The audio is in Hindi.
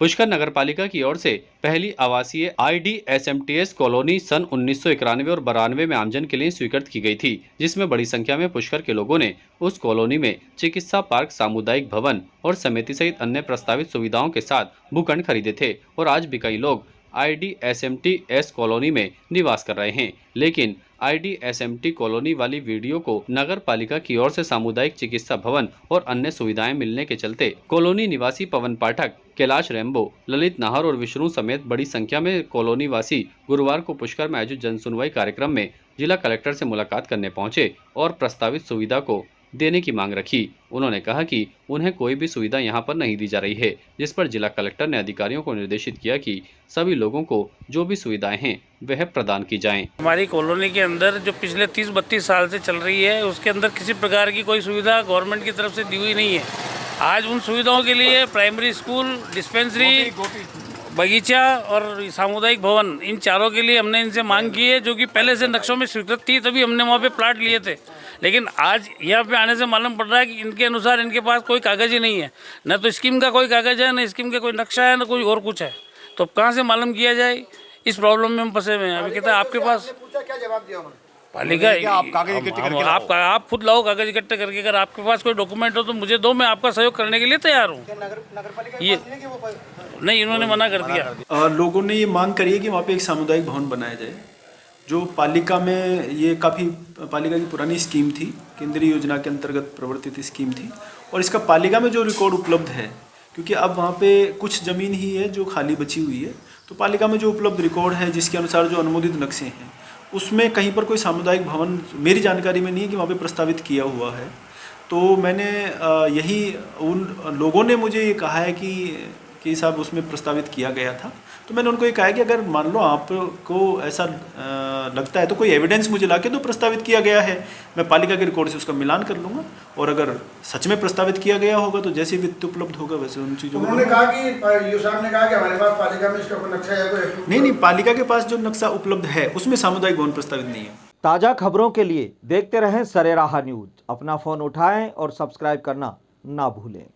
पुष्कर नगरपालिका की ओर से पहली आवासीय IDSMTS कॉलोनी सन 1991 और 92 में आमजन के लिए स्वीकृत की गई थी, जिसमें बड़ी संख्या में पुष्कर के लोगों ने उस कॉलोनी में चिकित्सा पार्क, सामुदायिक भवन और समिति सहित अन्य प्रस्तावित सुविधाओं के साथ भूखंड खरीदे थे और आज भी कई लोग IDSMTS कॉलोनी में निवास कर रहे हैं। लेकिन IDSMT कॉलोनी वाली वीडियो को नगर पालिका की ओर से सामुदायिक चिकित्सा भवन और अन्य सुविधाएं मिलने के चलते कॉलोनी निवासी पवन पाठक, कैलाश रेम्बो, ललित नाहर और विष्णु समेत बड़ी संख्या में कॉलोनी वासी गुरुवार को पुष्कर में आयोजित जनसुनवाई कार्यक्रम में जिला कलेक्टर से मुलाकात करने पहुंचे और प्रस्तावित सुविधा को देने की मांग रखी। उन्होंने कहा कि उन्हें कोई भी सुविधा यहां पर नहीं दी जा रही है, जिस पर जिला कलेक्टर ने अधिकारियों को निर्देशित किया कि सभी लोगों को जो भी सुविधाएं हैं वह प्रदान की जाएं। हमारी कॉलोनी के अंदर जो पिछले 30-32 साल से चल रही है, उसके अंदर किसी प्रकार की कोई सुविधा गवर्नमेंट की तरफ से दी हुई नहीं है। आज उन सुविधाओं के लिए प्राइमरी स्कूल, डिस्पेंसरी, बगीचा और सामुदायिक भवन, इन चारों के लिए हमने इनसे मांग की है, जो कि पहले से नक्शों में स्वीकृत थी, तभी हमने वहाँ पे प्लाट लिए थे। लेकिन आज यहाँ पे आने से मालूम पड़ रहा है कि इनके अनुसार इनके पास कोई कागज ही नहीं है, न तो स्कीम का कोई कागज है, न स्कीम का कोई नक्शा है, न कोई और कुछ है। तो कहाँ से मालूम किया जाए? इस प्रॉब्लम में हम फंसे हुए हैं। अभी कहते हैं आपके पास क्या जवाब दिया पालिका, आप खुद लाओ कागज इकट्ठे करके। अगर आपके पास कोई डॉक्यूमेंट हो तो मुझे दो, मैं आपका सहयोग करने के लिए तैयार हूँ। ये नहीं, इन्होंने मना कर दिया। लोगों ने ये मांग करी है कि वहाँ पे एक सामुदायिक भवन बनाया जाए, जो पालिका में ये काफ़ी पालिका की पुरानी स्कीम थी, केंद्रीय योजना के अंतर्गत प्रवर्तित स्कीम थी और इसका पालिका में जो रिकॉर्ड उपलब्ध है, क्योंकि अब वहाँ पे कुछ ज़मीन ही है जो खाली बची हुई है, तो पालिका में जो उपलब्ध रिकॉर्ड है जिसके अनुसार जो अनुमोदित नक्शे हैं उसमें कहीं पर कोई सामुदायिक भवन मेरी जानकारी में नहीं है कि वहाँ पे प्रस्तावित किया हुआ है। तो मैंने यही उन लोगों ने मुझे ये कहा है कि साहब उसमें प्रस्तावित किया गया था, तो मैंने उनको ये कहा है कि अगर मान लो आपको ऐसा लगता है तो कोई एविडेंस मुझे लाके दो प्रस्तावित किया गया है, मैं पालिका के रिकॉर्ड से उसका मिलान कर लूँगा और अगर सच में प्रस्तावित किया गया होगा तो जैसे वित्त उपलब्ध होगा वैसे उन चीज़ों को। उन्होंने कहा कि यू साहब ने कहा कि हमारे पास पालिका में इसका कोई नक्शा है? नहीं, पालिका के पास जो नक्शा उपलब्ध है उसमें सामुदायिक भवन प्रस्तावित नहीं है। ताज़ा खबरों के लिए देखते रहें सरेराह न्यूज। अपना फ़ोन उठाएं और सब्सक्राइब करना ना भूलें।